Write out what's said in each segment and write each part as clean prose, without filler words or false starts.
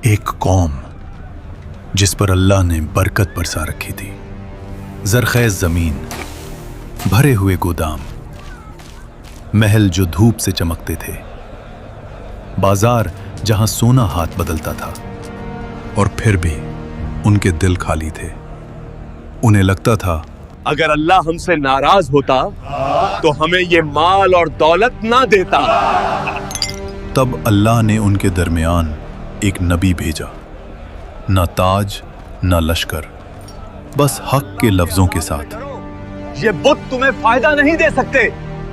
ایک قوم جس پر اللہ نے برکت برسا رکھی تھی، زرخیز زمین، بھرے ہوئے گودام، محل جو دھوپ سے چمکتے تھے، بازار جہاں سونا ہاتھ بدلتا تھا، اور پھر بھی ان کے دل خالی تھے۔ انہیں لگتا تھا اگر اللہ ہم سے ناراض ہوتا تو ہمیں یہ مال اور دولت نہ دیتا۔ تب اللہ نے ان کے درمیان ایک نبی بھیجا، نہ تاج نہ لشکر، بس حق کے لفظوں کے ساتھ۔ یہ بت تمہیں فائدہ نہیں دے سکتے۔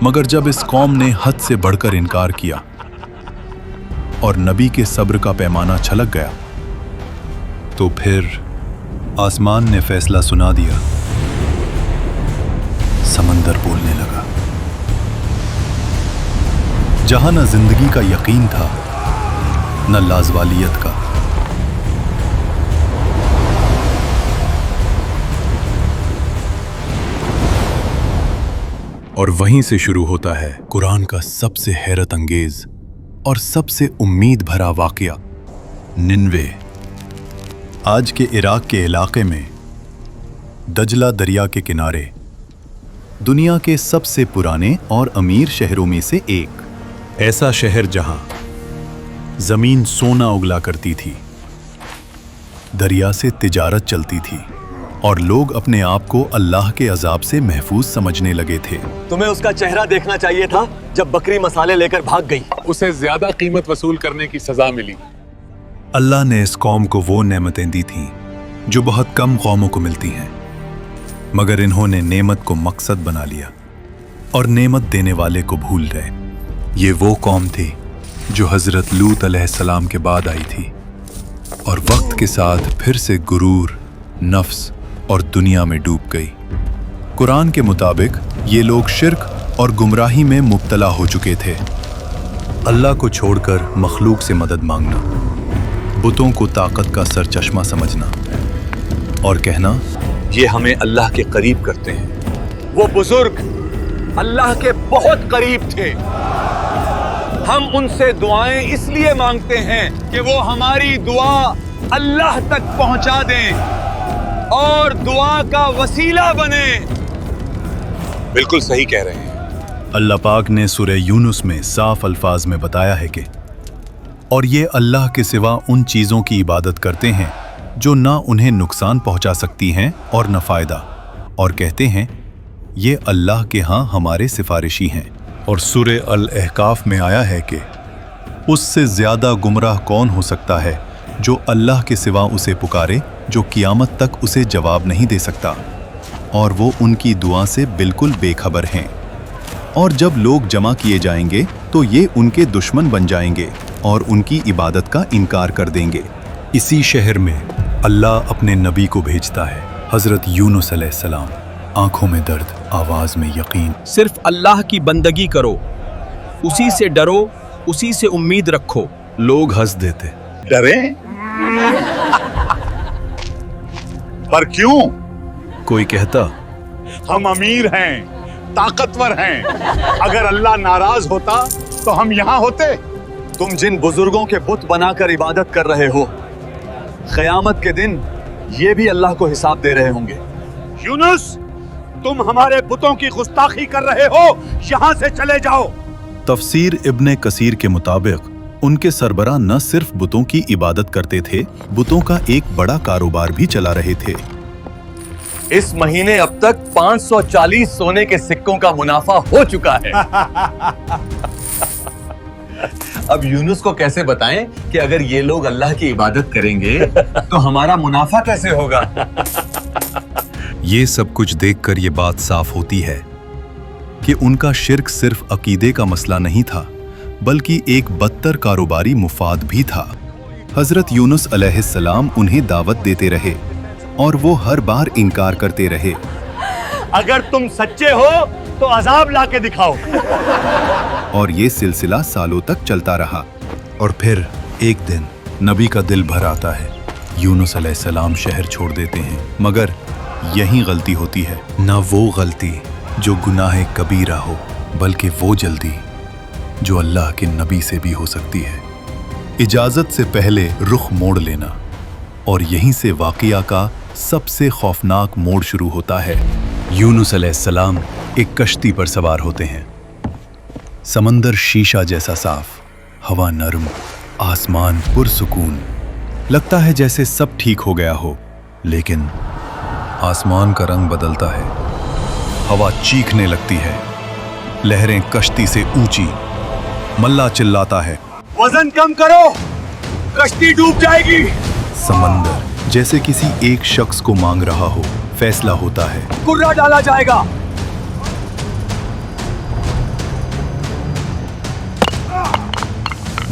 مگر جب اس قوم نے حد سے بڑھ کر انکار کیا اور نبی کے صبر کا پیمانہ چھلک گیا، تو پھر آسمان نے فیصلہ سنا دیا، سمندر بولنے لگا۔ جہاں نہ زندگی کا یقین تھا، نہ لازوالیت کا، اور وہیں سے شروع ہوتا ہے قرآن کا سب سے حیرت انگیز اور سب سے امید بھرا واقعہ، ننوے۔ آج کے عراق کے علاقے میں دجلہ دریا کے کنارے دنیا کے سب سے پرانے اور امیر شہروں میں سے ایک، ایسا شہر جہاں زمین سونا اگلا کرتی تھی، دریا سے تجارت چلتی تھی، اور لوگ اپنے آپ کو اللہ کے عذاب سے محفوظ سمجھنے لگے تھے۔ تمہیں اس کا چہرہ دیکھنا چاہیے تھا جب بکری مسالے لے کر بھاگ گئی۔ اسے زیادہ قیمت وصول کرنے کی سزا ملی۔ اللہ نے اس قوم کو وہ نعمتیں دی تھیں جو بہت کم قوموں کو ملتی ہیں، مگر انہوں نے نعمت کو مقصد بنا لیا اور نعمت دینے والے کو بھول گئے۔ یہ وہ قوم تھی جو حضرت لوط علیہ السلام کے بعد آئی تھی، اور وقت کے ساتھ پھر سے غرور، نفس اور دنیا میں ڈوب گئی۔ قرآن کے مطابق یہ لوگ شرک اور گمراہی میں مبتلا ہو چکے تھے۔ اللہ کو چھوڑ کر مخلوق سے مدد مانگنا، بتوں کو طاقت کا سر چشمہ سمجھنا، اور کہنا یہ ہمیں اللہ کے قریب کرتے ہیں۔ وہ بزرگ اللہ کے بہت قریب تھے۔ ہم ان سے دعائیں اس لیے مانگتے ہیں کہ وہ ہماری دعا اللہ تک پہنچا دیں اور دعا کا وسیلہ بنے۔ بالکل صحیح کہہ رہے ہیں۔ اللہ پاک نے سورہ یونس میں صاف الفاظ میں بتایا ہے کہ اور یہ اللہ کے سوا ان چیزوں کی عبادت کرتے ہیں جو نہ انہیں نقصان پہنچا سکتی ہیں اور نہ فائدہ، اور کہتے ہیں یہ اللہ کے ہاں ہمارے سفارشی ہیں۔ اور سورہ الاحقاف میں آیا ہے کہ اس سے زیادہ گمراہ کون ہو سکتا ہے جو اللہ کے سوا اسے پکارے، جو قیامت تک اسے جواب نہیں دے سکتا، اور وہ ان کی دعا سے بالکل بے خبر ہیں۔ اور جب لوگ جمع کیے جائیں گے تو یہ ان کے دشمن بن جائیں گے اور ان کی عبادت کا انکار کر دیں گے۔ اسی شہر میں اللہ اپنے نبی کو بھیجتا ہے، حضرت یونس علیہ السلام۔ آنکھوں میں درد، آواز میں یقین۔ صرف اللہ کی بندگی کرو، اسی سے ڈرو، اسی سے امید رکھو۔ لوگ ہنس دیتے، ڈریں؟ پر کیوں؟ کوئی کہتا ہم امیر ہیں، طاقتور ہیں، اگر اللہ ناراض ہوتا تو ہم یہاں ہوتے۔ تم جن بزرگوں کے بت بنا کر عبادت کر رہے ہو، قیامت کے دن یہ بھی اللہ کو حساب دے رہے ہوں گے۔ یونس، تم ہمارے بتوں کی گستاخی کر رہے ہو، یہاں سے چلے جاؤ۔ تفسیر ابن کثیر کے مطابق ان کے سربراہ نہ صرف بتوں کی عبادت کرتے تھے، بتوں کا ایک بڑا کاروبار بھی چلا رہے تھے۔ اس مہینے اب تک 540 سونے کے سکوں کا منافع ہو چکا ہے۔ اب یونس کو کیسے بتائیں کہ اگر یہ لوگ اللہ کی عبادت کریں گے تو ہمارا منافع کیسے ہوگا؟ یہ سب کچھ دیکھ کر یہ بات صاف ہوتی ہے کہ ان کا شرک صرف عقیدے کا مسئلہ نہیں تھا، بلکہ ایک بدتر کاروباری مفاد بھی تھا۔ حضرت یونس علیہ السلام انہیں دعوت دیتے رہے اور وہ ہر بار انکار کرتے رہے۔ اگر تم سچے ہو تو عذاب لا کے دکھاؤ۔ اور یہ سلسلہ سالوں تک چلتا رہا، اور پھر ایک دن نبی کا دل بھر آتا ہے۔ یونس علیہ السلام شہر چھوڑ دیتے ہیں، مگر یہی غلطی ہوتی ہے، نہ وہ غلطی جو گناہ کبیرہ ہو، بلکہ وہ جلدی جو اللہ کے نبی سے بھی ہو سکتی ہے۔ इजाजत से पहले रुख मोड़ लेना। और यहीं से वाक़िया का सबसे खौफनाक मोड़ शुरू होता है। यूनुस अलैहिस्सलाम एक कश्ती पर सवार होते हैं। समंदर शीशा जैसा साफ, हवा नरम, आसमान पुरसुकून। लगता है जैसे सब ठीक हो गया हो, लेकिन आसमान का रंग बदलता है। हवा चीखने लगती है, लहरें कश्ती से ऊंची। मल्ला चिल्लाता है, वजन कम करो, कश्ती डूब जाएगी। समंदर जैसे किसी एक शख्स को मांग रहा हो। फैसला होता है, कुर्रा डाला जाएगा।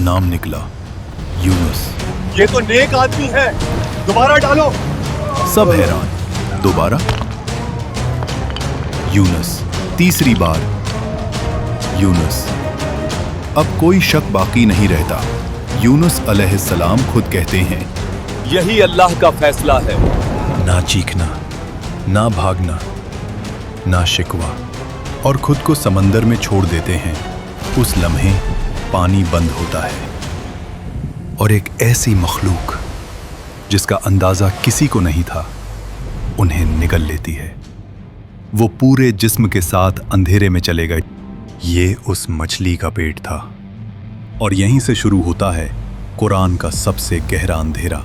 नाम निकला, यूनुस। ये तो नेक आदमी है, दोबारा डालो। सब हैरान। दोबारा यूनुस, तीसरी बार यूनुस। अब कोई शक बाकी नहीं रहता। यूनुस अलैहिस्सलाम खुद कहते हैं, यही अल्लाह का फैसला है। ना चीखना, ना भागना, ना शिकवा, और खुद को समंदर में छोड़ देते हैं। उस लम्हे पानी बंद होता है और एक ऐसी मखलूक जिसका अंदाजा किसी को नहीं था, उन्हें निगल लेती है। वो पूरे जिस्म के साथ अंधेरे में चले गए। ये उस मछली का पेट था। और यहीं से शुरू होता है कुरान का सबसे गहरा अंधेरा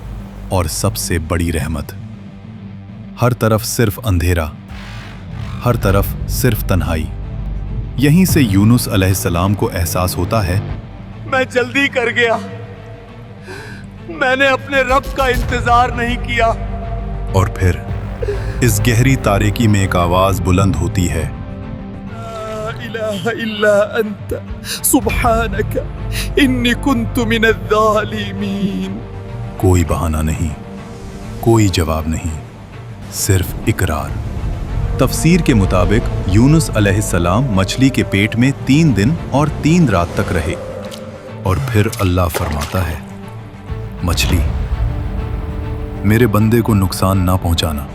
और सबसे बड़ी रहमत। हर तरफ सिर्फ अंधेरा, हर तरफ सिर्फ तन्हाई। यहीं से यूनुस अलैहिस्सलाम को एहसास होता है, मैं जल्दी कर गया, मैंने अपने रब का इंतजार नहीं किया। और फिर इस गहरी तारीकी में एक आवाज बुलंद होती है, ला इलाहा इल्ला अंत सुब्हानक इन्नी कुन्तु मिनज़्ज़ालिमीन। कोई बहाना नहीं, कोई जवाब नहीं, सिर्फ इकरार। तफसीर के मुताबिक यूनुस अलैहिस्सलाम मछली के पेट में 3 दिन और 3 रात तक रहे। और फिर अल्लाह फरमाता है, मछली, मेरे बंदे को नुकसान ना पहुंचाना,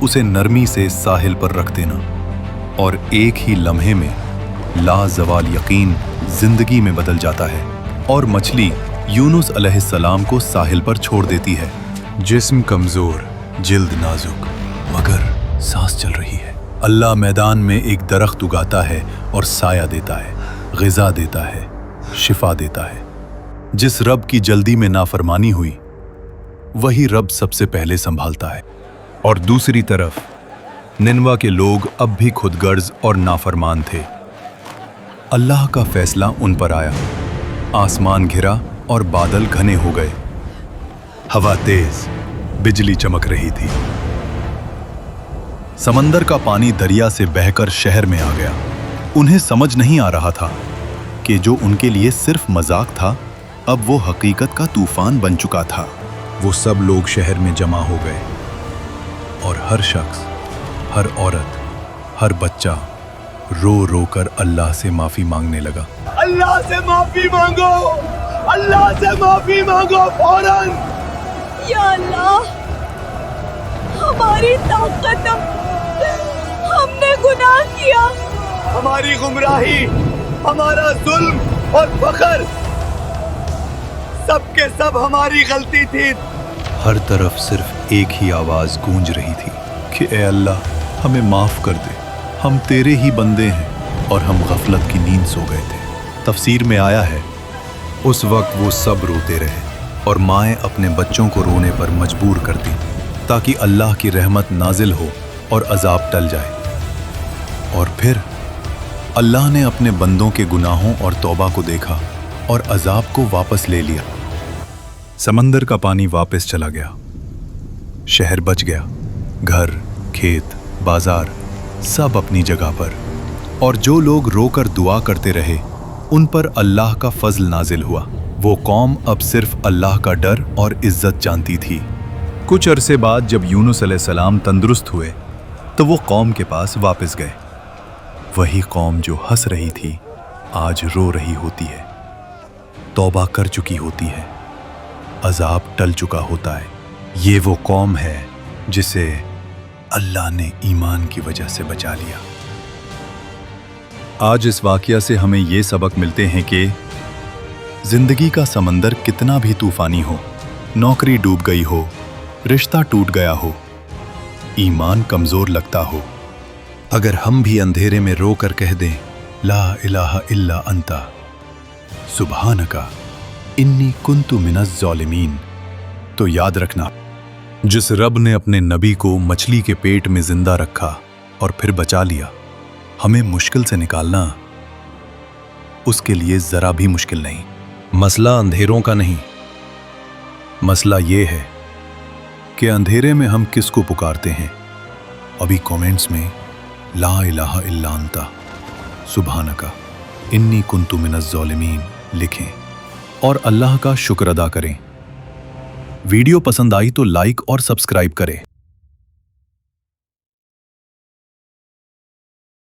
उसे नरमी से साहिल पर रख देना। और एक ही लम्हे में लाजवाल यकीन जिंदगी में बदल जाता है और मछली यूनुस अलैहिस्सलाम को साहिल पर छोड़ देती है। जिस्म कमजोर, जिल्द नाजुक, मगर सांस चल रही है। अल्लाह मैदान में एक दरख्त उगाता है और साया देता है, ग़िज़ा देता है, शिफा देता है। जिस रब की जल्दी में नाफरमानी हुई, वही रब सबसे पहले संभालता है। और दूसरी तरफ निनवा के लोग अब भी खुदगर्ज और नाफरमान थे। अल्लाह का फैसला उन पर आया। आसमान घिरा और बादल घने हो गए। हवा तेज, बिजली चमक रही थी। समंदर का पानी दरिया से बहकर शहर में आ गया। उन्हें समझ नहीं आ रहा था कि जो उनके लिए सिर्फ मजाक था, अब वो हकीकत का तूफान बन चुका था। वो सब लोग शहर में जमा हो गए और हर शख्स, हर औरत, हर बच्चा रो रो कर अल्लाह से माफी मांगने लगा। अल्लाह से माफी मांगो, अल्लाह से माफी मांगो फौरन। या अल्लाह, हमारी ताकत, हमने गुनाह किया। हमारी गुमराही, हमारा जुल्म और फख्र, सब के सब हमारी गलती थी। हर तरफ सिर्फ एक ही आवाज गूंज रही थी कि ए अल्लाह, हमें माफ कर दे, हम तेरे ही बंदे हैं और हम गफलत की नींद सो गए थे। तफसीर में आया है, उस वक्त वो सब रोते रहे और माएँ अपने बच्चों को रोने पर मजबूर करती ताकि अल्लाह की रहमत नाजिल हो और अजाब टल जाए। और फिर अल्लाह ने अपने बंदों के गुनाहों और तौबा को देखा और अजाब को वापस ले लिया। समंदर का पानी वापस चला गया, शहर बच गया, घर, खेत, बाजार सब अपनी जगह पर। और जो लोग रोकर दुआ करते रहे, उन पर अल्लाह का फजल नाजिल हुआ। वो कौम अब सिर्फ अल्लाह का डर और इज्जत जानती थी। कुछ अरसे बाद जब यूनुस अलैहिस्सलाम तंदुरुस्त हुए, तो वो कौम के पास वापस गए। वही कौम जो हंस रही थी, आज रो रही होती है, तौबा कर चुकी होती है, अजाब टल चुका होता है। ये वो कौम है जिसे अल्लाह ने ईमान की वजह से बचा लिया। आज इस वाकया से हमें ये सबक मिलते हैं कि जिंदगी का समंदर कितना भी तूफानी हो, नौकरी डूब गई हो, रिश्ता टूट गया हो, ईमान कमजोर लगता हो, अगर हम भी अंधेरे में रो कर कह दें ला इलाहा इल्ला अंता सुब्हानका इन्नी कुन्तु मिनज़ ज़ालिमीन, तो याद रखना, जिस रब ने अपने नबी को मछली के पेट में जिंदा रखा और फिर बचा लिया, हमें मुश्किल से निकालना उसके लिए जरा भी मुश्किल नहीं। मसला अंधेरों का नहीं, मसला ये है कि अंधेरे में हम किसको पुकारते हैं। अभी कमेंट्स में ला इलाहा इल्ला अंता सुब्हानका इन्नी कुन्तु मिनज़ ज़ालिमीन लिखें और अल्लाह का शुक्र अदा करें। वीडियो पसंद आई तो लाइक और सब्सक्राइब करें।